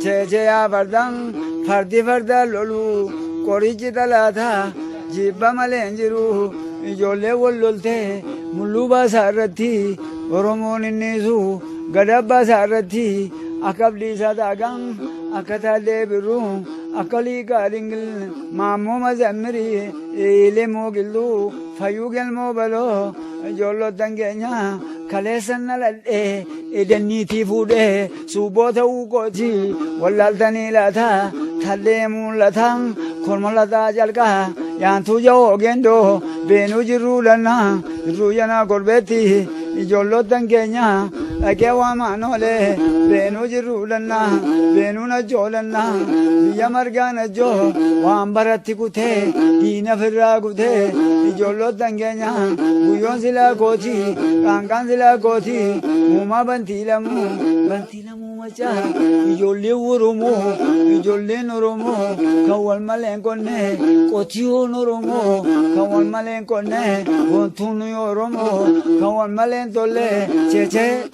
Checheya Vardang, Fardi Varda Lolu, Korichita Latha, Jiba Malenjiru, Jole Wololte, Muluba Sarati, Oromoni Nizu, Gadaba Sarati, Akabli Sadagang, Akata Debiru, Akali Garingil, Mamoma Zamri, Ele Mogilu, Fayugal Mobalo, Jolo Tangenya, Kalesan Nalade, Edeniti Fude, Subota Ukoti, Walaltani Lata, Talemu Latang, Kormalata Jalka, Yantuja Gendo, Benujirulana, Ruyana Gorbeti, Jolo Tangenya, Akewa Manole, Benujirulana, Benuna Jolana, Yamargana Jo, Wambaratikute, Dina Ferragute, Jolo Tangenya, Uyonsila Goti, Kankansila Goti, Muma Bantilamu Macha, Joli Urumo, Joli Noromo, Kawal Malencone, Kotio Noromo, Kawal Malencone, Wontunu Oromo, Kawal Malentole, Cheche.